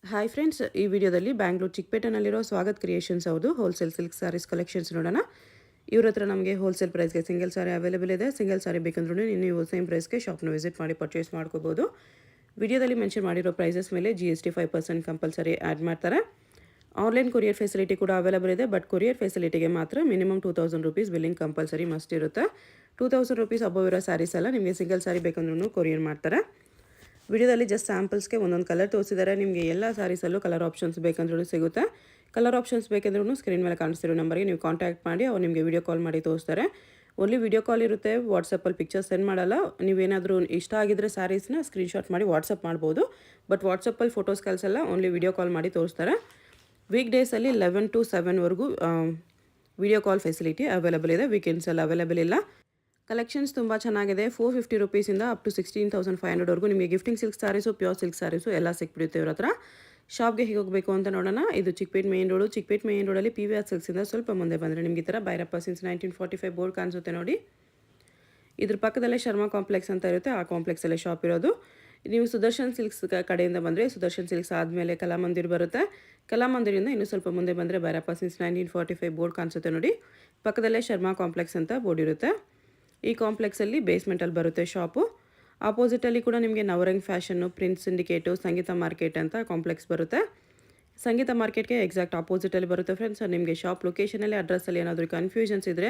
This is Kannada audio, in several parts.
ಹಾಯ್ ಫ್ರೆಂಡ್ಸ್, ಈ ವಿಡಿಯೋದಲ್ಲಿ ಬ್ಯಾಂಗ್ಳೂರು ಚಿಕ್ಕಪೇಟೆನಲ್ಲಿರೋ ಸ್ವಾಗತ್ ಕ್ರಿಯೇಷನ್ಸ್ ಅವ್ರದ್ದು ಹೋಲ್ಸೇಲ್ ಸಿಲ್ಕ್ ಸ್ಯಾರೀಸ್ ಕಲೆಕ್ಷನ್ಸ್ ನೋಡೋಣ. ಇವ್ರ ಹತ್ರ ನಮಗೆ ಹೋಲ್ಸೇಲ್ ಪ್ರೈಸ್ಗೆ ಸಿಂಗಲ್ ಸಾರಿ ಅವೈಲೇಬಲ್ ಇದೆ. ಸಿಂಗಲ್ ಸಾರಿ ಬೇಕಂದ್ರೂ ನೀವು ಸೇಮ್ ಪ್ರೈಸ್ಗೆ ಶಾಪ್ನ ವಿಸಿಟ್ ಮಾಡಿ ಪರ್ಚೇಸ್ ಮಾಡ್ಕೋಬೋದು. ವಿಡಿಯೋದಲ್ಲಿ ಮೆನ್ಷನ್ ಮಾಡಿರೋ ಪ್ರೈಸಸ್ ಮೇಲೆ GST 5% ಕಂಪಲ್ಸರಿ ಆ್ಯಡ್ ಮಾಡ್ತಾರೆ. ಆನ್ಲೈನ್ ಕೊರಿಯರ್ ಫೆಸಿಲಿಟಿ ಕೂಡ ಅವೈಲೇಬಲ್ ಇದೆ. ಬಟ್ ಕೊರಿಯರ್ ಫೆಸಿಲಿಟಿಗೆ ಮಾತ್ರ minimum 2000 rupees billing compulsory must ಇರುತ್ತೆ. 2000 ರೂಪೀಸ್ ಅಬವ್ ಇರೋ ಸ್ಯಾರೀಸ್ ಎಲ್ಲ ನಿಮಗೆ ಸಿಂಗಲ್ ಸಾರಿ ಬೇಕಂದ್ರೂ ಕೊರಿಯರ್ ಮಾಡ್ತಾರೆ. ವಿಡಿಯೋದಲ್ಲಿ ಜಸ್ಟ್ ಸ್ಯಾಂಪಲ್ಸ್ಗೆ ಒಂದೊಂದು ಕಲರ್ ತೋರಿಸಿದ್ದಾರೆ. ನಿಮಗೆ ಎಲ್ಲ ಸ್ಯಾರೀಸಲ್ಲೂ ಕಲರ್ ಆಪ್ಷನ್ಸ್ ಬೇಕಂದ್ರೂ ಸಿಗುತ್ತೆ. ಕಲರ್ ಆಪ್ಷನ್ಸ್ ಬೇಕಂದ್ರೂ ಸ್ಕ್ರೀನ್ ಮೇಲೆ ಕಾಣಿಸ್ತಿರೋ ನಂಬರ್ಗೆ ನೀವು ಕಾಂಟ್ಯಾಕ್ಟ್ ಮಾಡಿ ಅವ್ರು ನಿಮಗೆ ವಿಡಿಯೋ ಕಾಲ್ ಮಾಡಿ ತೋರಿಸ್ತಾರೆ. ಓನ್ಲಿ ವಿಡಿಯೋ ಕಾಲ್ ಇರುತ್ತೆ, ವಾಟ್ಸಪ್ಪಲ್ಲಿ ಪಿಕ್ಚರ್ಸ್ ಸೆಂಡ್ ಮಾಡಲ್ಲ. ನೀವೇನಾದರೂ ಇಷ್ಟ ಆಗಿದ್ದರೆ ಸ್ಯಾರೀಸ್ನ ಸ್ಕ್ರೀನ್ಶಾಟ್ ಮಾಡಿ ವಾಟ್ಸಪ್ ಮಾಡ್ಬೋದು. ಬಟ್ ವಾಟ್ಸಪ್ಪಲ್ಲಿ ಫೋಟೋಸ್ ಕಳಿಸಲ್ಲ, ಓನ್ಲಿ ವಿಡಿಯೋ ಕಾಲ್ ಮಾಡಿ ತೋರಿಸ್ತಾರೆ. ವೀಕ್ ಡೇಸಲ್ಲಿ 11 to 7ವರೆಗೂ ವಿಡಿಯೋ ಕಾಲ್ ಫೆಸಿಲಿಟಿ ಅವೈಲೇಬಲ್ ಇದೆ. ವೀಕೆಂಡ್ಸಲ್ಲಿ ಅವೈಲೇಬಲ್ ಇಲ್ಲ. ಕಲೆಕ್ಷನ್ಸ್ ತುಂಬ ಚೆನ್ನಾಗಿದೆ. 450 ರೂಪೀಸಿಂದ ಅಪ್ ಟು 16,500ವರೆಗೂ ನಿಮಗೆ gifting silk sarees, pure silk sarees ಎಲ್ಲ ಸಿಕ್ಬಿಡುತ್ತೆ ಇವ್ರ ಹತ್ರ. ಶಾಪ್ಗೆ ಹೇಗೆ ಹೋಗಬೇಕು ಅಂತ ನೋಡೋಣ. ಇದು Chikkapete main road. Chikkapete main ರೋಡಲ್ಲಿ PVR ಸಿಲ್ಕ್ಸಿಂದ ಸ್ವಲ್ಪ ಮುಂದೆ ಬಂದರೆ ನಿಮಗೆ ಈ ಥರ ಭೈರಪ್ಪ ಸಿನ್ಸ್ 1945 ಬೋರ್ಡ್ ಕಾಣಿಸುತ್ತೆ ನೋಡಿ. ಇದ್ರ ಪಕ್ಕದಲ್ಲೇ ಶರ್ಮಾ ಕಾಂಪ್ಲೆಕ್ಸ್ ಅಂತ ಇರುತ್ತೆ. ಆ ಕಾಂಪ್ಲೆಕ್ಸಲ್ಲೇ ಶಾಪ್ ಇರೋದು. ನೀವು ಸುದರ್ಶನ್ ಸಿಲ್ಕ್ಸ್ ಕಡೆಯಿಂದ ಬಂದರೆ ಸುದರ್ಶನ್ ಸಿಲ್ಕ್ಸ್ ಆದಮೇಲೆ ಕಲಾಮಂದಿರ್ ಬರುತ್ತೆ. ಕಲಾಮಂದಿರಿಂದ ಇನ್ನೂ ಸ್ವಲ್ಪ ಮುಂದೆ ಬಂದರೆ ಭೈರಪ್ಪ ಸಿನ್ಸ್ 1945 ಬೋರ್ಡ್ ಕಾಣಿಸುತ್ತೆ ನೋಡಿ. ಪಕ್ಕದಲ್ಲೇ ಶರ್ಮಾ ಕಾಂಪ್ಲೆಕ್ಸ್ ಅಂತ ಬೋರ್ಡ್ ಇರುತ್ತೆ. ಈ ಕಾಂಪ್ಲೆಕ್ಸಲ್ಲಿ ಬೇಸ್ಮೆಂಟಲ್ಲಿ ಬರುತ್ತೆ ಶಾಪು. ಆಪೋಸಿಟಲ್ಲಿ ಕೂಡ ನಿಮಗೆ ನವರಂಗ್ ಫ್ಯಾಷನ್ನು, ಪ್ರಿನ್ಸ್ ಸಿಂಡಿಕೇಟು, ಸಂಗೀತ ಮಾರ್ಕೆಟ್ ಅಂತ ಕಾಂಪ್ಲೆಕ್ಸ್ ಬರುತ್ತೆ. ಸಂಗೀತ ಮಾರ್ಕೆಟ್ಗೆ ಎಕ್ಸಾಕ್ಟ್ ಆಪೋಸಿಟಲ್ಲಿ ಬರುತ್ತೆ ಫ್ರೆಂಡ್ಸ್. ನಿಮಗೆ ಶಾಪ್ ಲೊಕೇಶನಲ್ಲಿ ಅಡ್ರೆಸ್ಸಲ್ಲಿ ಏನಾದರೂ ಕನ್ಫ್ಯೂಷನ್ಸ್ ಇದ್ದರೆ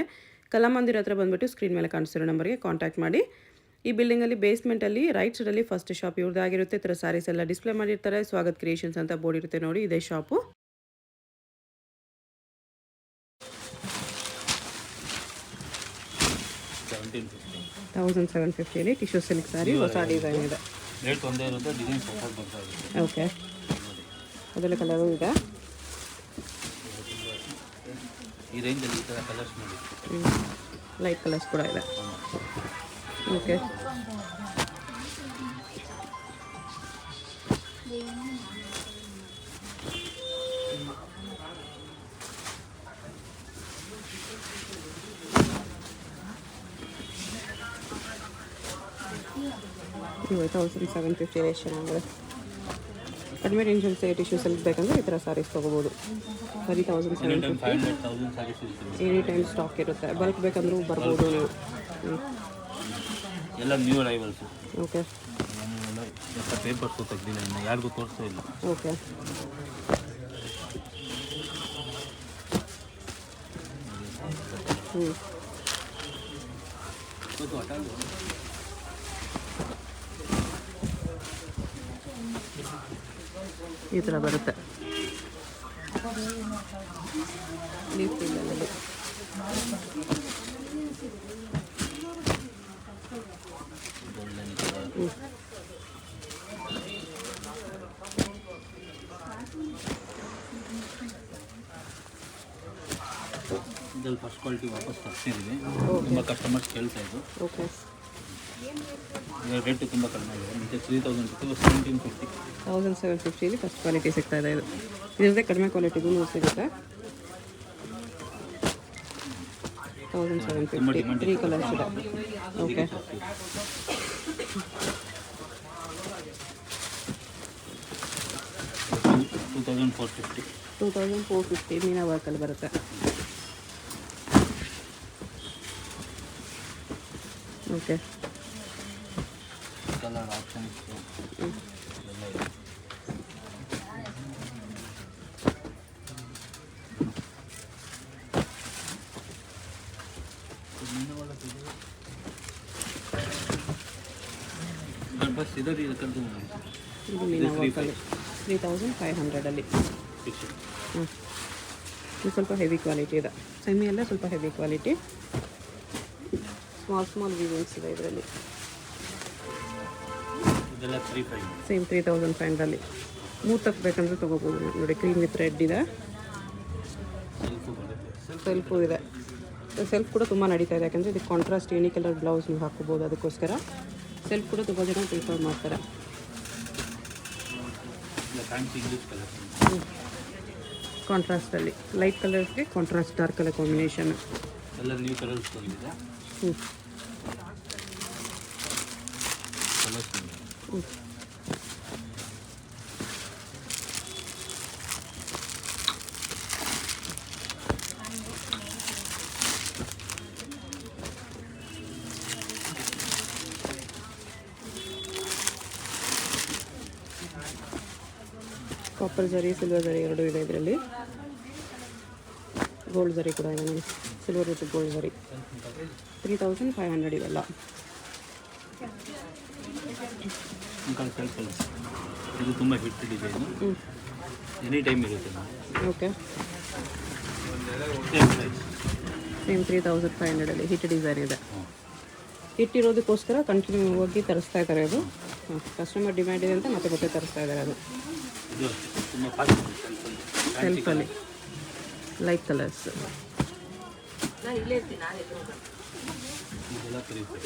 ಕಲಾಮಂದಿರ ಹತ್ರ ಬಂದುಬಿಟ್ಟು ಸ್ಕ್ರೀನ್ ಮೇಲೆ ಕಾಣಿಸ್ತಿರೋ ನಂಬರ್ಗೆ ಕಾಂಟ್ಯಾಕ್ಟ್ ಮಾಡಿ. ಈ ಬಿಲ್ಡಿಂಗಲ್ಲಿ ಬೇಸ್ಮೆಂಟಲ್ಲಿ ರೈಟ್ ಸೈಡಲ್ಲಿ ಫಸ್ಟ್ ಶಾಪ್ ಇವ್ರದ್ದಾಗಿರುತ್ತೆ. ಈ ಥರ ಸ್ಯಾರೀಸ್ ಎಲ್ಲ ಡಿಸ್ಪ್ಲೇ ಮಾಡಿರ್ತಾರೆ. ಸ್ವಾಗತ್ ಕ್ರಿಯೇಷನ್ಸ್ ಅಂತ ಬೋರ್ಡ್ ಇರುತ್ತೆ ನೋಡಿ, ಇದೇ ಶಾಪು. $1,750 ಟಿಶ್ಯೂ ಸಿಲ್ಕ್ ಸ್ಯಾರಿ, ಹೊಸ ಡಿಸೈನ್ ಇದೆ. ರೇಟ್ ಒಂದೇ ಇರುತ್ತೆ, ಡಿಸೈನ್ ಸಪೋರ್ಟ್ ಬರ್ತಾ ಇರುತ್ತೆ. ಓಕೆ, ಅದೆಲ್ಲ ಕಲರು ಇದೆ. ಈ ರೇಂಜಲ್ಲಿ ಈ ಥರ ಕಲರ್ಸ್ ನೋಡಿ, ಲೈಟ್ ಕಲರ್ಸ್ ಕೂಡ ಇದೆ. ಓಕೆ, ಇವು 1,750 ಎಷ್ಟು ಚೆನ್ನಾಗಿದೆ. ಕಡಿಮೆ ರೇಂಜಲ್ಲಿ ಟಿಶ್ಯೂ ಸಿಲ್ಕ್ ಬೇಕಂದ್ರೆ ಈ ಥರ ಸ್ಯಾರೀಸ್ ತೊಗೋಬೋದು. ಬರೀ 1,750. 500,000 ಸ್ಯಾರೀಸ್ ಇರುತ್ತೆ. ಎನಿ ಟೈಮ್ ಸ್ಟಾಕ್ ಇರುತ್ತೆ. ಬಲ್ಕ್ ಬೇಕಂದ್ರೂ ಬರ್ಬೋದು ನೀವು. ಎಲ್ಲ ನ್ಯೂ ಅರೈವಲ್ಸು. ಓಕೆ, ಎಲ್ಲ ಪೇಪರ್ಸು ತೆಗ್ದಿಲ್ಲ, ಇನ್ನು ಯಾರಿಗೂ ತೋರಿಸೇ ಇಲ್ಲ. ಓಕೆ, ಈ ಥರ ಬರುತ್ತೆ. ಲೀಫ್ ಫೀಲ್ಡಲ್ಲಿ ಇದ್ರಲ್ಲಿ ಫಸ್ಟ್ ಕ್ವಾಲಿಟಿ ವಾಪಸ್ ತರಿಸಿದ್ದೀವಿ. ತುಂಬ ಕಸ್ಟಮರ್ಸ್ ಕೇಳ್ತಾ ಇದ್ರು. ಓಕೆ, ರೇಟು ತುಂಬ ಕಡಿಮೆ ಇದೆ. ಮುಂಚೆ 3,000 ಇತ್ತು, 1,750. 1,750 ಫಸ್ಟ್ ಕ್ವಾಲಿಟಿ ಸಿಗ್ತಾ ಇದೆ. ಇದು ಇದರದ್ದೇ ಕಡಿಮೆ ಕ್ವಾಲಿಟಿಗೂ ಸಿಗುತ್ತೆ. 1,750 3 ಕಲರ್ಸ್ ಇದೆ. ಓಕೆ, 2,450. 2,450 ಮೀನಾ ವರ್ಕಲ್ಲಿ ಬರುತ್ತೆ. ಓಕೆ, ಕಲರ್ ಆಪ್ಷನ್ಸ್ ಎಲ್ಲ ಇದೆ. ಬಸ್ ಇದರಲ್ಲಿ ಕರೆದು ಇದು ಮೀನಾ ವರ್ಕಲ್ಲಿ 3,500ಅಲ್ಲಿ. ಹ್ಞೂ, ಇದು ಸ್ವಲ್ಪ ಹೆವಿ ಕ್ವಾಲಿಟಿ ಇದೆ. ಸೆಮಿ ಎಲ್ಲ ಸ್ವಲ್ಪ ಹೆವಿ ಕ್ವಾಲಿಟಿ. ಸ್ಮಾಲ್ ವೀವಿಂಗ್ಸ್ ಇದೆ ಇದರಲ್ಲಿ. ಇದೆಲ್ಲ 3,500. ಸೇಮ್ 3,500ಅಲ್ಲಿ. ಮೂರ್ತಕ್ಕೆ ಬೇಕಂದ್ರೆ ತೊಗೋಬೋದು ನೋಡಿ. ಕ್ರೀಮ್ ವಿತ್ ರೆಡ್ ಇದೆ. ಸೆಲ್ಫು ಬರುತ್ತೆ. ಸೆಲ್ಫು ಇದೆ. ಸೆಲ್ಫ್ ಕೂಡ ತುಂಬ ನಡೀತಾ ಇದೆ. ಯಾಕಂದರೆ ಇದಕ್ಕೆ ಕಾಂಟ್ರಾಸ್ಟ್ ಎನಿ ಕಲರ್ ಬ್ಲೌಸ್ ನೀವು ಹಾಕೋಬೋದು. ಅದಕ್ಕೋಸ್ಕರ ಸೆಲ್ಫ್ ಕೂಡ ತುಂಬ ಜನ ಪ್ರಿಫರ್ ಮಾಡ್ತಾರೆ. ಫ್ಯಾನ್ಸಿ ಇಂಗ್ಲೀಷ್ ಕಲರ್ಸ್, ಕಾಂಟ್ರಾಸ್ಟಲ್ಲಿ ಲೈಟ್ ಕಲರ್ಸ್ಗೆ ಕಾಂಟ್ರಾಸ್ಟ್ ಡಾರ್ಕ್ ಕಲರ್ ಕಾಂಬಿನೇಷನ್. ಎಲ್ಲ ನ್ಯೂ ಕಲರ್ಸ್ ಬಂದಿದೆ. Colours copper zari silver zari ಎರಡೂ ಇದೆ ಇದರಲ್ಲಿ. ಗೋಲ್ಡ್ ಝರಿ ಕೂಡ ಇದೆ ನೋಡಿ, ಸಿಲ್ವರ್ ವಿತ್ ಗೋಲ್ಡ್ ಝರಿ. 3500 ಇವೆಲ್ಲ. ಇದು ತುಂಬ ಹಿಟ್ ಡಿಸೈನು, ಎನಿ ಟೈಮ್ ಇರುತ್ತೆ. Okay, same price, same 3500 hit design ಇದೆ. ಹಿಟ್ಟಿರೋದಕ್ಕೋಸ್ಕರ ಕಂಟಿನ್ಯೂ ಹೋಗಿ ತರಿಸ್ತಾ ಇದ್ದಾರೆ ಅದು. ಕಸ್ಟಮರ್ ಡಿಮ್ಯಾಂಡ್ ಇದೆ ಅಂತ ಮತ್ತೆ ತರಿಸ್ತಾ ಇದ್ದಾರೆ ಅದು. ಇದು ತುಂಬ ಫಾಸ್ಟ್ ಸೆಲ್ಫಲ್ಲಿ ಲೈಟ್ ಕಲರ್ಸ್. ಇದೆಲ್ಲ ಕರೀತಾರೆ.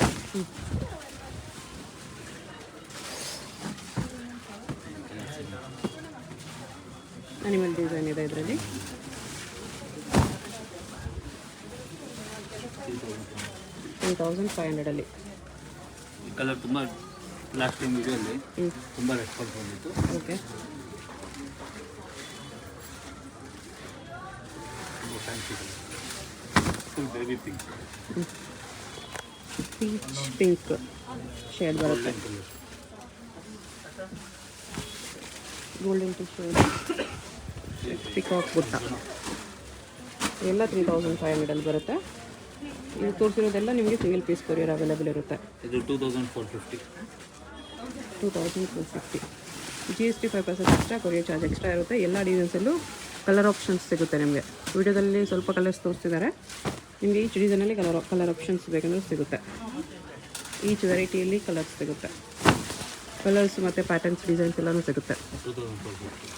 ಅನಿಮಲ್ ಡಿಸೈನ್ ಇದೆ ಇದರಲ್ಲಿ. 3500 ಈ ಕಲರ್ ತುಂಬ ಲಾಸ್ಟ್ ಟೈಮ್ ವಿಡಿಯೋಲ್ಲಿ ತುಂಬ ರೆಸ್ಪಾನ್ಸ್ ಬಂದಿತ್ತು. ಓಕೆ, ತುಂಬ fancy colour, full baby pink, peach pink shade ಬರುತ್ತೆ. Colour. Golden two shade, peacock ಬುಟ್ಟ ಎಲ್ಲ 3500 ಬರುತ್ತೆ. ಇದು ತೋರಿಸಿರೋದೆಲ್ಲ ನಿಮಗೆ ಸಿಂಗಲ್ ಪೀಸ್ ಕೊರಿಯರ್ ಅವೈಲೇಬಲ್ ಇರುತ್ತೆ. ಇದು 2450. 2450. GST 5% extra, courier charge extra ಇರುತ್ತೆ. ಎಲ್ಲ ಡಿಸೈನ್ಸಲ್ಲೂ ಕಲರ್ ಆಪ್ಷನ್ಸ್ ಸಿಗುತ್ತೆ ನಿಮಗೆ. ವಿಡಿಯೋದಲ್ಲಿ ಸ್ವಲ್ಪ ಕಲರ್ಸ್ ತೋರಿಸ್ತಿದ್ದಾರೆ, ನಿಮಗೆ ಈಚ್ ಡಿಸೈನಲ್ಲಿ ಕಲರ್ ಆಪ್ಷನ್ಸ್ ಬೇಕಂದ್ರೆ ಸಿಗುತ್ತೆ. ಈಚ್ ವೆರೈಟಿಯಲ್ಲಿ ಕಲರ್ಸ್ ಸಿಗುತ್ತೆ. ಕಲರ್ಸ್ ಮತ್ತು ಪ್ಯಾಟರ್ನ್ಸ್ ಡಿಸೈನ್ಸ್ ಎಲ್ಲನೂ ಸಿಗುತ್ತೆ.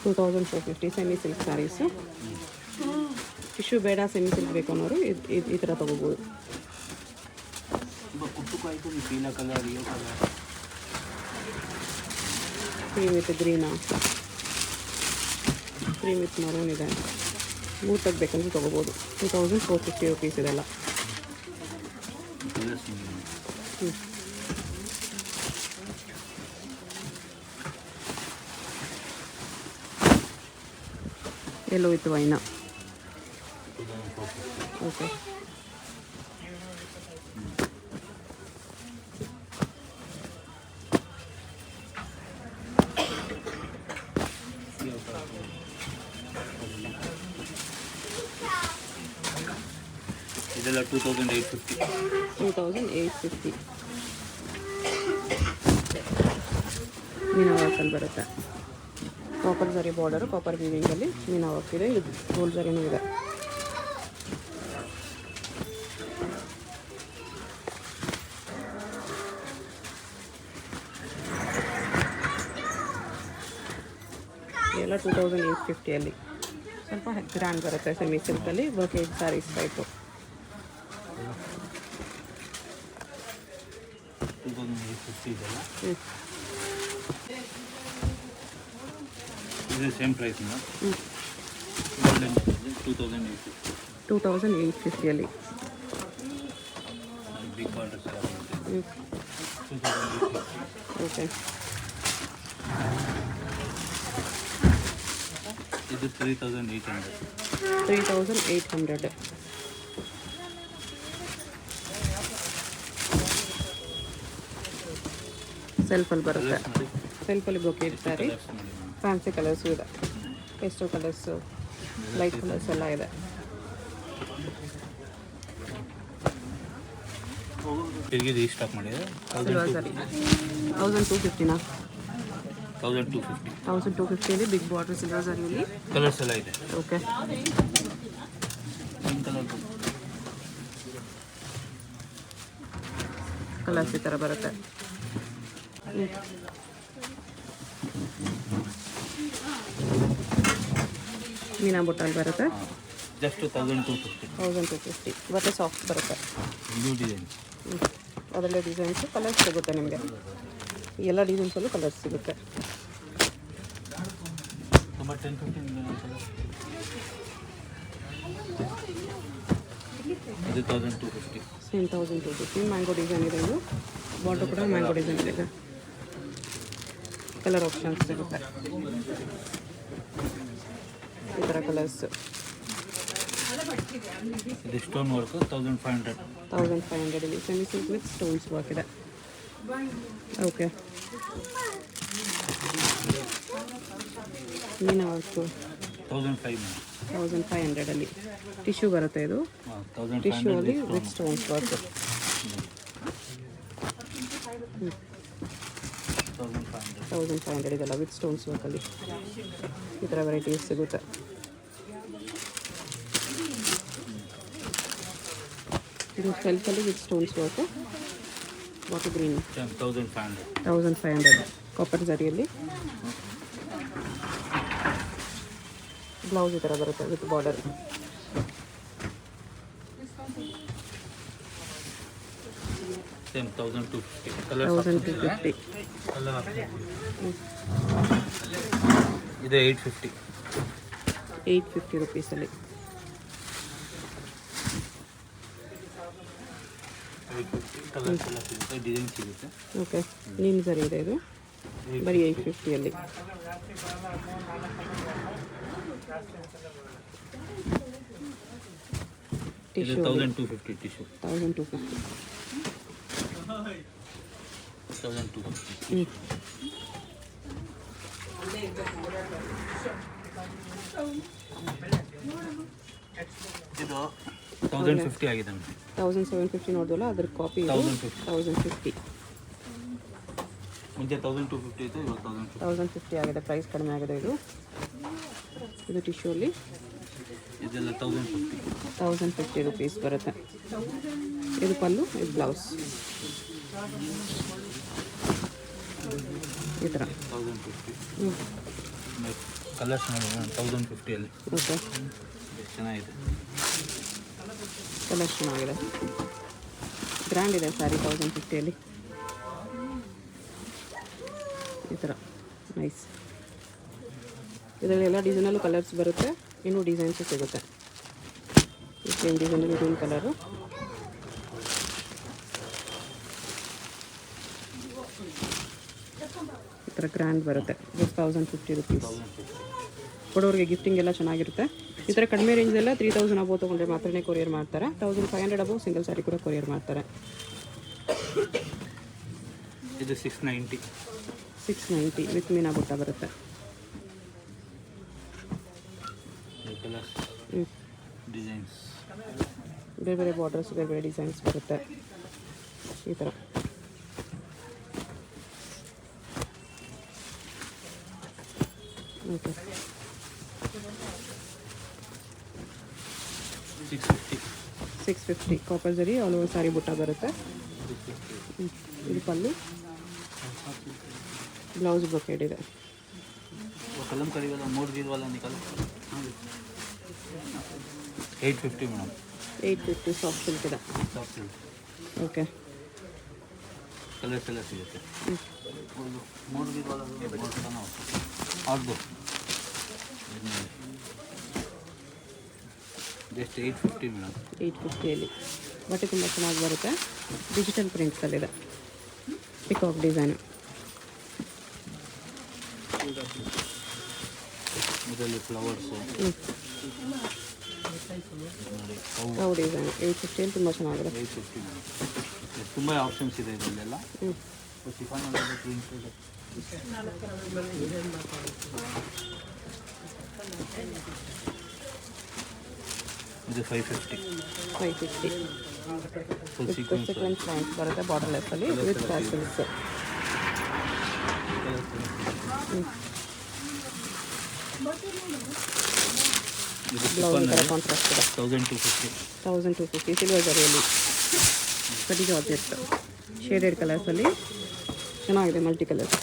2450 ಸೆಮಿ ಸಿಲ್ಕ್ ಸ್ಯಾರೀಸು. ಟಿಶ್ಯೂ ಬೇಡ, ಸೆಮಿ ಸಿಲ್ಕ್ ಬೇಕು ಅನ್ನೋರು ಈ ಥರ ತೊಗೋಬೋದು. ತುಂಬ ಕುಟ್ಟುಕಾಯ್ತು, ಪೀಲ ಕಲರ್, ಯೋ ಕಲರ್, ಕ್ರೀಮ್ ವಿತ್ ಗ್ರೀನಾ, ಕ್ರೀಮ್ ವಿತ್ ಮರೂನ್ ಇದೆ. ಮೂಟಕ್ಕೆ ಬೇಕಂದ್ರೆ ತೊಗೋಬೋದು. 2450 ರುಪೀಸ್ ಇದೆಲ್ಲ. ಎಲ್ಲೋ ವಿತ್ ವೈನ. ಓಕೆ, ಇದೆಲ್ಲ 2850. 2850 ಮೀನಾ ವರ್ಕಲ್ಲಿ ಬರುತ್ತೆ. ಕಾಪರ್ ಝರಿ ಬಾರ್ಡರು, ಕಾಪರ್ ವೀವಿಂಗಲ್ಲಿ ಮೀನಾ ವರ್ಕ್ ಇದೆ. ಇದು ಗೋಲ್ಡ್ ಝರಿನೂ ಇದೆ. ಎಲ್ಲ 2850ಅಲ್ಲಿ. ಸ್ವಲ್ಪ ಗ್ರ್ಯಾಂಡ್ ಬರುತ್ತೆ, ಸೆಮಿ ಸಿಲ್ಕಲ್ಲಿ ಬ್ರೊಕೇಡ್ ಸ್ಯಾರೀಸ್ ಟೈಪು. 2850 ಇದೆಲ್ಲ. ಇದು ಸೇಮ್ ಪ್ರೈಸ್ ಇಂದ ಗೋಲ್ಡನ್ 2850. 2850ಅಲ್ಲಿ ಬಿಗ್ ಬಾರ್ಡರ್ಸ್ ಎಲ್ಲ ಬರುತ್ತೆ. 2850. ಓಕೆ, ಇದು 3800. 3800. ಸೆಲ್ಫಲ್ಲಿ ಬರುತ್ತೆ. ಸೆಲ್ಫಲ್ಲಿ ಬ್ರೊಕೇಡ್ ಸ್ಯಾರಿ, ಫ್ಯಾನ್ಸಿ ಕಲರ್ಸು ಇದೆ, ಪೇಸ್ಟಲ್ ಕಲರ್ಸು, ಲೈಟ್ ಕಲರ್ಸ್ ಎಲ್ಲ ಇದೆ. ತಿರುಗಿ ರೀಸ್ಟಾಕ್ ಮಾಡಿದೆ. ಸಿಲ್ವರ್ ಸರಿ 1250ನಾ? 1250. 1250ಅಲ್ಲಿ ಬಿಗ್ ಬಾರ್ಡರ್ ಸಿಲ್ವರ್ ಸರಿಯಲ್ಲಿ ಕಲರ್ಸ್ ಎಲ್ಲ ಇದೆ. ಓಕೆ, ಪಿಂಕ್ ಕಲರ್, ಕಲರ್ಸ್ ಈ ಥರ ಬರುತ್ತೆ. ಮೀನಾ ಬುಟ್ಟಲ್ಲಿ ಬರುತ್ತೆ. ಜಸ್ಟ್ 1250. 1250 ಬಟ್ಟೆ ಸಾಫ್ಟ್ ಬರುತ್ತೆ. New design. ಅದರಲ್ಲೇ ಡಿಸೈನ್ಸು ಕಲರ್ಸ್ ಸಿಗುತ್ತೆ ನಿಮಗೆ. ಎಲ್ಲ ಡಿಸೈನ್ಸಲ್ಲೂ ಕಲರ್ಸ್ ಸಿಗುತ್ತೆ. ತುಂಬ 10-15 ಇದು 1250. ಸೇಮ್ 1250. ಮ್ಯಾಂಗೋ ಡಿಸೈನ್ ಇದೆ. ಇದು ಬಾರ್ಡರ್ ಕೂಡ ಮ್ಯಾಂಗೋ ಡಿಸೈನ್ ಇದೆ. ಕಲರ್ ಆಪ್ಷನ್ಸ್ ಸಿಗುತ್ತೆ ಈ ಥರ ಕಲರ್ಸ್. ಇದು ಸ್ಟೋನ್ ವರ್ಕ್ 1500. 1500 ಇಲ್ಲಿ semi silk with stones work ಇದೆ. ಓಕೆ, ಮೀನ ವರ್ಕು 1500 1500ಅಲ್ಲಿ ಟಿಶ್ಯೂ ಬರುತ್ತೆ ಇದು. ಹಾಂ ಟಿಶ್ಯೂ 1500 ಅಲ್ಲಿ ವಿತ್ ಸ್ಟೋನ್ಸ್ ವರ್ಕ್. 1500 ಇದೆಲ್ಲ ವಿತ್ ಸ್ಟೋನ್ಸ್ ವರ್ಕಲ್ಲಿ ಈ ಥರ ವೆರೈಟೀಸ್ ಸಿಗುತ್ತೆ. ಇದು ಸೆಲ್ಫಲ್ಲಿ with stones work. Water green 1500 copper ಜರಿಯಲ್ಲಿ. ಬ್ಲೌಸ್ ಈ ಥರ ಬರುತ್ತೆ ವಿತ್ ಬಾರ್ಡರ್. 1250 1250 ಇದು 850 ರುಪೀಸಲ್ಲಿ. ಕಲರ್ಸ್ ಎಲ್ಲ ಸಿಗುತ್ತೆ, ಡಿಸೈನ್ ಸಿಗುತ್ತೆ. ಓಕೆ, ನೀನು ಸರಿ ಇದೆ ಇದು ಬರೀ 850ಅಲ್ಲಿ. ಇದು ಟಿಶ್ಯೂ 1250 ಟಿಶ್ಯೂ 1250. 1250. ಇದು 1050 ಆಗಿದೆ. 1750 ನೋಡಿದ್ವಲ್ಲ ಅದ್ರ ಕಾಪಿ ಇದು 1050. ಮುಂಚೆ 1250 ಇತ್ತು, ಇವಾಗ 1050. 1050 ಆಗಿದೆ, ಪ್ರೈಸ್ ಕಡಿಮೆ ಆಗಿದೆ ಇದು. ಇದು ಟಿಶ್ಯೂಲಿ ಇದೆಲ್ಲ 1050 ರುಪೀಸ್ ಬರುತ್ತೆ. ಇದು ಪಲ್ಲು, ಇದು ಬ್ಲೌಸ್ ಈ ಥರ 1050. ಕಲರ್ಸ್ ನೋಡಿ 1050ಅಲ್ಲಿ ಓಕೆ. ಎಷ್ಟು ಚೆನ್ನಾಗಿದೆ. ಕಲರ್ ಚೆನ್ನಾಗಿದೆ, ಗ್ರ್ಯಾಂಡ್ ಇದೆ ಸ್ಯಾರಿ 1050ಅಲ್ಲಿ ಈ ಥರ ನೈಸ್. ಇದರಲ್ಲಿ ಎಲ್ಲ ಡಿಸೈನಲ್ಲೂ ಕಲರ್ಸ್ ಬರುತ್ತೆ, ಇನ್ನೂ ಡಿಸೈನ್ಸು ಸಿಗುತ್ತೆ. ಈ ಸೇಮ್ ಡಿಸೈನಲ್ಲಿ ಗ್ರೀನ್ ಕಲರು. ಈ ಥರ ಗ್ರ್ಯಾಂಡ್ ಬರುತ್ತೆ, 1050 ರುಪೀಸ್. ಕೊಡೋರಿಗೆ ಗಿಫ್ಟಿಂಗ್ ಎಲ್ಲ ಚೆನ್ನಾಗಿರುತ್ತೆ. ಈ ಥರ ಕಡಿಮೆ ರೇಂಜೆಲ್ಲ 3000 ಅಬೋವ್ ತೊಗೊಂಡ್ರೆ ಮಾತ್ರನೇ ಕೊರಿಯರ್ ಮಾಡ್ತಾರೆ. 1500 ಅಬೋವ್ ಸಿಂಗಲ್ ಸ್ಯಾರಿ ಕೂಡ ಕೊರಿಯರ್ ಮಾಡ್ತಾರೆ. ಇದು 690 ವಿತ್ ಮೀನಾ ಬುಟ್ಟ ಬರುತ್ತೆ. ಕಲರ್ಸ್ ಡಿಸೈನ್ಸ್ ಬೇರೆ ಬೇರೆ ಬಾರ್ಡರ್ಸ್, ಬೇರೆ ಬೇರೆ ಡಿಸೈನ್ಸ್ ಬರುತ್ತೆ ಈ ಥರ. ಓಕೆ, 650 ಕಾಪರ್ ಜರಿ ಆಲ್ ಓವರ್ ಸಾರಿ ಬುಟ್ಟ ಬರುತ್ತೆ. ಇದು ಪಲ್ಲು, ಬ್ಲೌಸ್ ಬ್ರೊಕೇಡ್ ಇದೆ. कलमकारी वाला मोर गिर वाला निकालो 850 ಮೇಡಮ್. 850 ಸಾಫ್ಟ್ ಸಿಲ್ಕ್ ಇದೆ. Soft silk. ಓಕೆ, ಕಲರ್ಸ್ ಎಲ್ಲ ಸಿಗುತ್ತೆ. मोर गिर वाला मोर खाना और दो ಜಸ್ಟ್ 850 ಮೇಡಮ್. 850ಅಲ್ಲಿ ಬಟ್ಟೆ ತುಂಬ ಚೆನ್ನಾಗಿ ಬರುತ್ತೆ. ಡಿಜಿಟಲ್ ಪ್ರಿಂಟ್ಸಲ್ಲಿದೆ, ಪಿಕಾಕ್ ಡಿಸೈನು. ಇದರಲ್ಲಿ ಫ್ಲವರ್ಸು ಅವು ಡಿಸೈನ್ 850 ತುಂಬ ಚೆನ್ನಾಗಿದೆ. 850 ತುಂಬ ಆಪ್ಷನ್ಸ್ ಇದೆ ಇದರಲ್ಲೆಲ್ಲ. ಶಿಫಾನಲ್ಲಿ ಪ್ರಿಂಟ್ ಇದೆ. ಇದು 550 ಫುಲ್ ಸೀಕ್ವೆನ್ಸ್ ಲೈನ್ಸ್ ಬರುತ್ತೆ ಬಾರ್ಡರ್ಲೆಸ್ಸಲ್ಲಿ ವಿತ್ ಟ್ಯಾಸಲ್ಸ್. ಬ್ಲೌಸ್ ಥರ ಕಾಂಟ್ರಾಸ್ಟ್ ಇದೆ. 1250 ಸಿಲ್ವರ್ ಜರಿಯಲ್ಲಿ ಕಟಿ ಜಾರ್ಜೆಟ್ ಶೇಡೆಡ್ ಕಲರ್ಸಲ್ಲಿ ಚೆನ್ನಾಗಿದೆ, ಮಲ್ಟಿ ಕಲರ್ಸ್.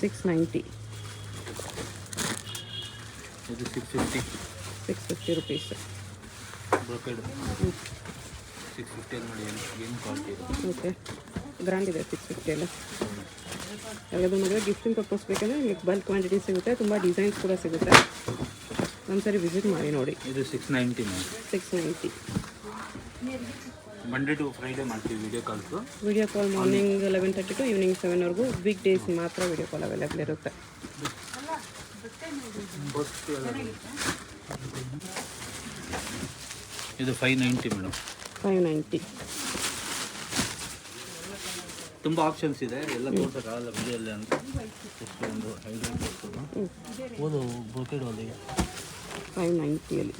690 ಇದು 650 ರುಪೀಸ್. ಬ್ರೊಕೇಡ್ 650 ಅಲ್ಲಿ ನೋಡಿ ಏನು ಕ್ವಾಲಿಟಿ ಇದೆ. ಓಕೆ, ಗ್ರ್ಯಾಂಡ್ ಇದೆ 650 ಎಲ್ಲ. ಯಾರಾದರೂ ಮದುವೆ ಗಿಫ್ಟಿಂಗ್ ಪರ್ಪಸ್ ಬೇಕಂದರೆ ನಿಮಗೆ ಬಲ್ಕ್ ಕ್ವಾಂಟಿಟಿ ಸಿಗುತ್ತೆ, ತುಂಬ ಡಿಸೈನ್ಸ್ ಕೂಡ ಸಿಗುತ್ತೆ. ಒಂದ್ಸರಿ ವಿಸಿಟ್ ಮಾಡಿ ನೋಡಿ. ಇದು 690 ಮ್ಯಾಮ್. 690 ಮಂಡೇ ಟು ಫ್ರೈಡೇ ಮಾಡ್ತೀವಿ video calls. Video call morning 11:30 to evening 7ವರೆಗೂ. ವೀಕ್ ಡೇಸ್ ಮಾತ್ರ ವಿಡಿಯೋ ಕಾಲ್ ಅವೈಲೇಬಲ್ ಇರುತ್ತೆ. ಇದು 590 ಮೇಡಮ್. 590 ತುಂಬ ಆಪ್ಷನ್ಸ್ ಇದೆ, ಎಲ್ಲ ತೋರ್ಸೋಕ್ಕಾಗಲ್ಲ ವಿಡಿಯೋಲ್ಲಿ ಅಂತ ಜಸ್ಟ್ ಒಂದು ಐಡಿಯಾ ಕೊಡ್ತೀನಿ. ಓದು ಬ್ರೋಕೆಡ್ ಓದಿಗೆ 590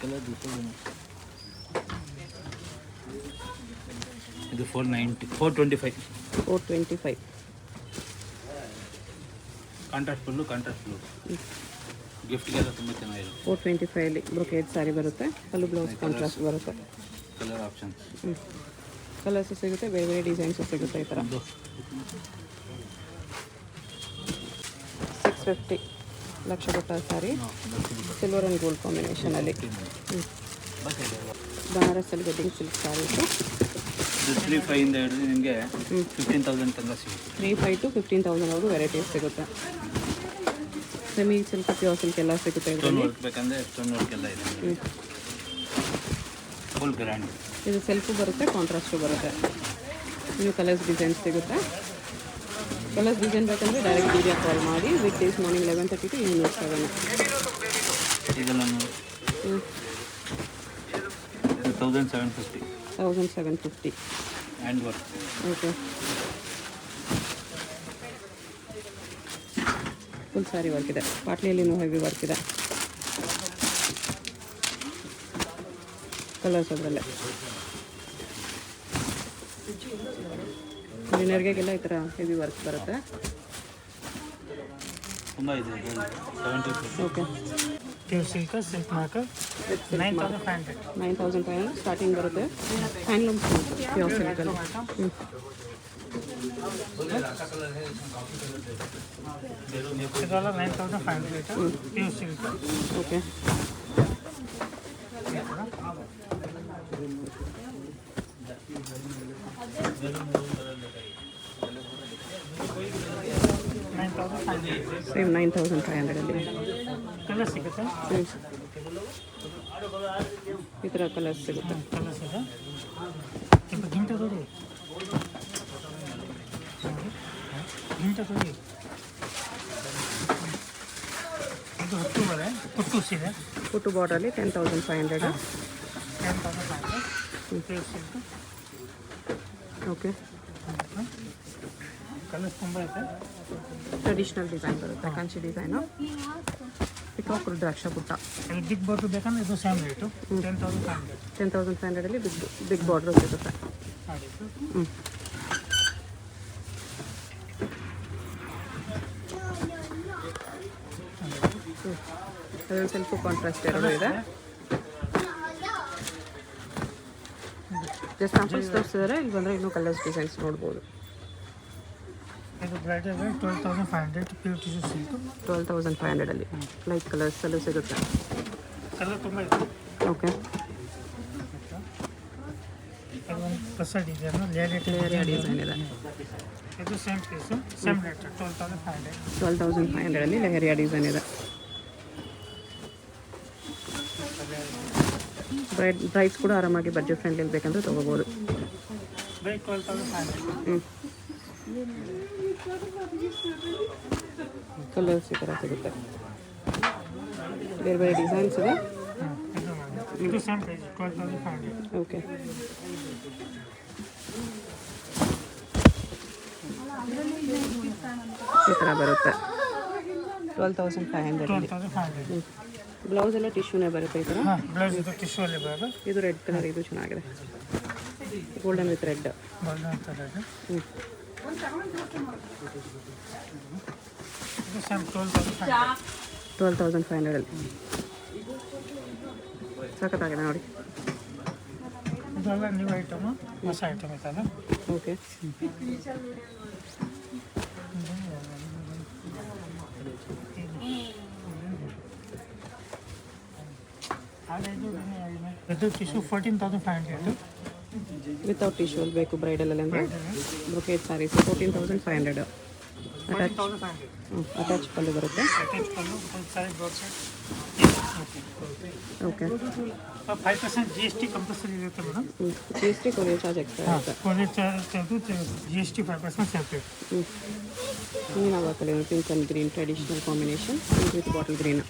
ಕಲರ್ ಇದು 425 ಕಾಂಟ್ರಾಸ್ಟ್ ಫುಲ್ಲು ಗಿಫ್ಟ್ಗೆಲ್ಲ ತುಂಬ ಚೆನ್ನಾಗಿದೆ. 425 ಬ್ರೊಕೇಡ್ ಸ್ಯಾರಿ ಬರುತ್ತೆ, ಪಲ್ಲು ಬ್ಲೌಸ್ ಕಾಂಟ್ರಾಸ್ಟ್ ಬರುತ್ತೆ. ಕಲರ್ ಆಪ್ಷನ್ಸ್ ಕಲರ್ಸು ಸಿಗುತ್ತೆ, ಬೇರೆ ಬೇರೆ ಡಿಸೈನ್ಸು ಸಿಗುತ್ತೆ. ಈ ಥರ 650 ಲಕ್ಷ ಕೊಟ್ಟ ಸ್ಯಾರಿ, ಸಿಲ್ವರ್ ಆ್ಯಂಡ್ ಗೋಲ್ಡ್ ಕಾಂಬಿನೇಷನಲ್ಲಿ. ಬನಾರಸಲ್ಲಿ ವೆಡ್ಡಿಂಗ್ ಸಿಲ್ಕ್ ಸ್ಯಾರಿ ಇತ್ತು. 35 ಇಂದ ಹಿಡಿದು ನಿಮಗೆ 15,000 ತನಕ ಸಿಗುತ್ತೆ. 35 to 15,000 ವರೆಗೂ ವೆರೈಟೀಸ್ ಸಿಗುತ್ತೆ. ಸೆಮಿ ಸಿಲ್ಕ್, ಪ್ಯೂರ್ ಸಿಲ್ಕ್ ಎಲ್ಲ ಸಿಗುತ್ತೆ ಸ್ಟೋನ್ ಇದರಲ್ಲಿ. ವರ್ಕ್ ಬೇಕಂದರೆ ಸ್ಟೋನ್ ವರ್ಕ್ ಎಲ್ಲ ಇದೆ, ಫುಲ್ ಗ್ರ್ಯಾಂಡ್. ಇದು ಸೆಲ್ಫು ಬರುತ್ತೆ, ಕಾಂಟ್ರಾಸ್ಟು ಬರುತ್ತೆ. ಇನ್ನು ಕಲರ್ಸ್ ಡಿಸೈನ್ಸ್ ಸಿಗುತ್ತೆ. ಕಲರ್ಸ್ ಡಿಸೈನ್ ಬೇಕಂದರೆ ಡೈರೆಕ್ಟ್ ವಿಡಿಯೋ ಕಾಲ್ ಮಾಡಿ. Week days morning 11:30 to evening 7. ಇದೆಲ್ಲ 1750 1750 hand work. Okay, full sari work ಇದೆ. ಪಾಟ್ಲಿಯಲ್ಲಿನೂ ಹೆವಿ ವರ್ಕ್ ಇದೆ. ಕಲರ್ಸ್ ಅದರಲ್ಲೇ ನೆರಿಗೆಗೆಲ್ಲ ಈ ಥರ ಹೆವಿ ವರ್ಕ್ ಬರುತ್ತೆ. ತುಂಬ ಇದೆ 70. Okay, pure silk mark 9,500 starting ಬರುತ್ತೆ. ಹ್ಯಾಂಡ್ಲೂಮ್ ಪ್ಯೂರ್ ಸಿಲ್ಕಲ್ಲಿ. ಇದೆಲ್ಲ 9,500 pure silk. Okay, same 9,500 colour ಸಿಗುತ್ತೆ. ಈ ಥರ ಕಲರ್ಸ್ ಸಿಗುತ್ತೆ. ಕಲರ್ಸ್ ಇದೆ. ಸ್ವಲ್ಪ ಗಿಂಟ ಕೊಡಿ, ಇದು ಹೊತ್ತು ಬಳೆ ಕುಟ್ಟೂಸ್ ಇದೆ. ಕುಟ್ಟು ಬಾರ್ಡ್ರಲ್ಲಿ 10,500. 10,500 ಪ್ಯೂರ್ ಸಿಲ್ಕ್. ಓಕೆ, ಕಲರ್ಸ್ ತುಂಬ ಇದೆ. ಟ್ರೆಡಿಷ್ನಲ್ ಡಿಸೈನ್ ಬರುತ್ತೆ, ಕಂಚಿ ಡಿಸೈನು. ಪಿಕಾಕ್ ರುದ್ರಾಕ್ಷ ಪುಟ್ಟ. ಇದು ಬಿಗ್ ಬಾರ್ಡ್ರ್ ಬೇಕಂದ್ರೆ ಇದು ಸೇಮ್ ರೇಟು 10,500. 10,500 ಬಿಗ್ ಬಾರ್ಡ್ರು ಸಿಗುತ್ತೆ. ಮಾಡಿದ್ದು ಅದರಲ್ಲಿ ಸ್ವಲ್ಪ ಕಾಂಟ್ರಾಸ್ಟ್ ಎರಡು ಇದೆ. ಜಸ್ಟ್ ಸ್ಯಾಂಪಲ್ಸ್ ತೋರಿಸಿದರೆ ಇಲ್ಲಿ ಬಂದರೆ ಇನ್ನೂ ಕಲರ್ಸ್ ಡಿಸೈನ್ಸ್ ನೋಡ್ಬೋದು. ಇದು bridal 12,500 pure tissue silk. 12,500 light ಕಲರ್ಸಲ್ಲೂ ಸಿಗುತ್ತೆ. ಕಲರ್ ತುಂಬ ಇದೆ. ಓಕೆ, ಅದು ಒಂದು ಹೊಸ ಡಿಸೈನು ಲೇಯರ್ ಡಿಸೈನ್ ಇದೆ. ಇದು same piece same rate 12,500. 12,500 leheriya design ಇದೆ. ಪ್ರೈಸ್ ಕೂಡ ಆರಾಮಾಗಿ ಬಡ್ಜೆಟ್ ಫ್ರೆಂಡ್ಲಿ ಬೇಕಂದ್ರೆ ತೊಗೋಬೋದು. ಬೈ 12,500. ಕಲರ್ಸ್ ಈ ಥರ ಸಿಗುತ್ತೆ. ಬೇರೆ ಬೇರೆ ಡಿಸೈನ್ಸ್ ಇದೆ. ಇದು ಸೇಮ್ ಪ್ರೈಸ್ 12,500. ಓಕೆ, ಈ ಥರ ಬರುತ್ತೆ 12,500. 12,500. ಬ್ಲೌಸ್ ಎಲ್ಲ ಟಿಶ್ಯೂನೇ ಬರುತ್ತೆ ಈ ಥರ. ಹಾಂ, ಬ್ಲೌಸ್ ಇದು ಟಿಶ್ಯೂ ಅಲ್ಲಿ ಬರೋದು. ಇದು ರೆಡ್ ಕಲರ್, ಇದು ಚೆನ್ನಾಗಿದೆ, golden with red. Golden colour. ಇದು ಸೇಮ್ 12,500. 12,500 ಸಖತ್ತಾಗಿದೆ ನೋಡಿ. ಇದೆಲ್ಲ ನ್ಯೂ ಐಟಮು, ಹೊಸ ಐಟಮ್ ಇದೆಲ್ಲ. ಓಕೆ, ಇದು ಟಿಶ್ಯೂ 14,500. ವಿತೌಟ್ ಟಿಶ್ಯೂ ಬೇಕು ಬ್ರೈಡಲಲ್ಲಿ ಅಂದರೆ brocade sarees 14,500. Attach 14,500. Attach pallu ಬರುತ್ತೆ. ಅಟ್ಯಾಚ್ ಪಲ್ಲು ಒಂದು sari blouse set. Okay, 5% GST compulsory ಇರುತ್ತೆ madam. GST courier charge extra ಇರುತ್ತೆ. ಕೊರಿಯರ್ ಚಾರ್ಜ್ GST 5% ಸೇರ್ತೀವಿ. ಹೂವಿನ ಬಾಕಲಿ pink and green traditional combination, pink with bottle green.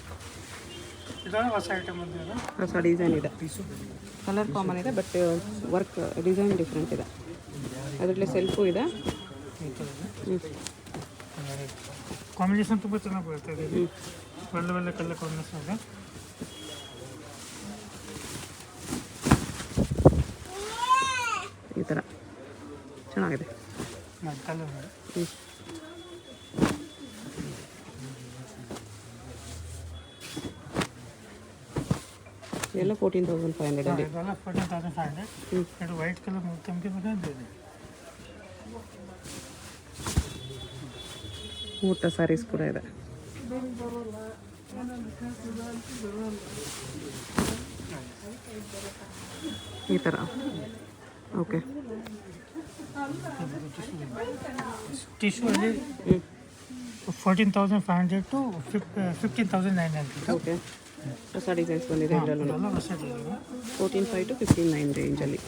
ಇದೆಲ್ಲ ಹೊಸ ಐಟಮ್ ಬಂದಿದೆ. ಹೊಸ ಡಿಸೈನ್ ಇದೆ. ಕಲರ್ ಕಾಮನ್ ಇದೆ, ಬಟ್ ವರ್ಕ್ ಡಿಸೈನ್ ಡಿಫ್ರೆಂಟ್ ಇದೆ. ಅದರಲ್ಲೇ ಸೆಲ್ಫು ಇದೆ. ಈ ಥರ ಇದೆ. ಹ್ಞೂ ಕಾಂಬಿನೇಷನ್ ತುಂಬ ಚೆನ್ನಾಗಿ ಬರುತ್ತೆ ಇದು. ಒಳ್ಳೆ ಒಳ್ಳೆ ಕಲರ್ ಕಾಂಬಿನೇಷನ್ ಇದೆ. ಈ ಥರ ಚೆನ್ನಾಗಿದೆ. ಕಲರ್ ನೋಡಿ. ಹ್ಞೂ ಎಲ್ಲ 14,500 ಅಲ್ಲಿ. ಇದೆಲ್ಲ 14,500. ಇದು ವೈಟ್ ಕಲರ್ ಕೆಂಪು ಇದೆ. 3 ಸ್ಯಾರೀಸ್ ಕೂಡ ಇದೆ. ಈ ಥರ ಓಕೆ. ಟಿಶ್ಯೂ ಅಲ್ಲಿ 14,500 to 15,900. ಓಕೆ ಹೊಸ ಡಿಸೈನ್ಸ್ ಬಂದಿದೆ ಇದರಲ್ಲೂ. ಇದೆಲ್ಲ ಹೊಸ ಡಿಸೈನ್. 14,500 to 15,900 ರೇಂಜಲ್ಲಿ.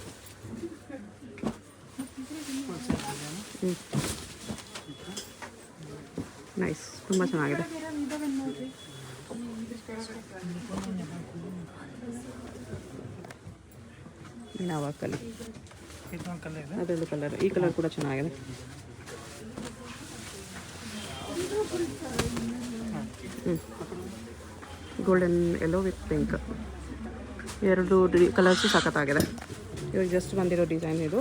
ನೈಸ್, ತುಂಬ ಚೆನ್ನಾಗಿದೆ. ನಾವಾಕಲ್ಲಿ ಇದೊಂದು ಕಲರ್ ಇದೆ. ಅದೊಂದು ಕಲರ್, ಈ ಕಲರ್ ಕೂಡ ಚೆನ್ನಾಗಿದೆ. ಗೋಲ್ಡನ್ ಯೆಲ್ಲೋ ವಿತ್ ಪಿಂಕ್, ಎರಡು ಕಲರ್ಸು ಸಖತ್ತಾಗಿದೆ. ಇವಾಗ ಜಸ್ಟ್ ಬಂದಿರೋ ಡಿಸೈನ್ ಇದು.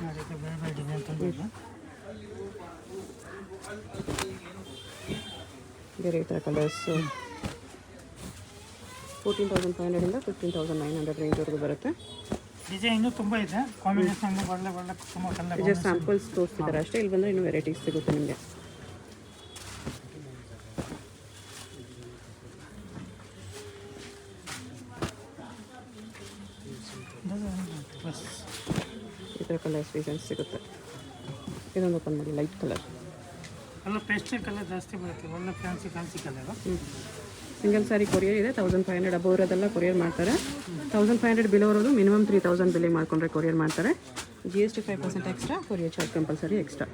ಅದಕ್ಕೆ ಬೇರೆ ಬೇರೆ ಡಿಸೈನ್ ತಂದಿಲ್ಲ. ಬೇರೆ ಈ ಥರ ಕಲರ್ಸು 14,500 ಇಂದ 15,900 ರೇಂಜ್ವರೆಗೂ ಬರುತ್ತೆ. ಡಿಸೈನ್ ಇನ್ನೂ ತುಂಬ ಇದೆ. ಕಾಂಬಿನೇಷನ್ ಒಳ್ಳೆ ಒಳ್ಳೆ ತುಂಬ ಕಲರ್. ಜಸ್ಟ್ ಸ್ಯಾಂಪಲ್ಸ್ ತೋರಿಸ್ತಿದ್ದಾರೆ ಅಷ್ಟೇ. ಇಲ್ಲಿ ಬಂದರೆ ಇನ್ನೂ ವೆರೈಟೀಸ್ ಸಿಗುತ್ತೆ ನಿಮಗೆ. ಈ ಥರ ಕಲರ್ಸ್ ಡಿಸೈನ್ಸ್ ಸಿಗುತ್ತೆ. ಇದೊಂದು ಓಪನ್ ಮಾಡಿ, ಲೈಟ್ ಕಲರ್. ಎಲ್ಲ ಪೇಸ್ಟಲ್ ಕಲರ್ ಜಾಸ್ತಿ ಬರುತ್ತೆ. ಒಳ್ಳೆ fancy colour. Single sari courier ಇದೆ. 1,500 ಅಬೌವ್ ಇರೋದೆಲ್ಲ ಕೊರಿಯರ್ ಮಾಡ್ತಾರೆ. 1,500 ಬಿಲೋ ಇರೋದು ಮಿನಿಮಮ್ 3,000 ಬಿಲ್ಲಿಂಗ್ ಮಾಡ್ಕೊಂಡ್ರೆ ಕೊರಿಯರ್ ಮಾಡ್ತಾರೆ. GST 5% extra, courier charge compulsory extra.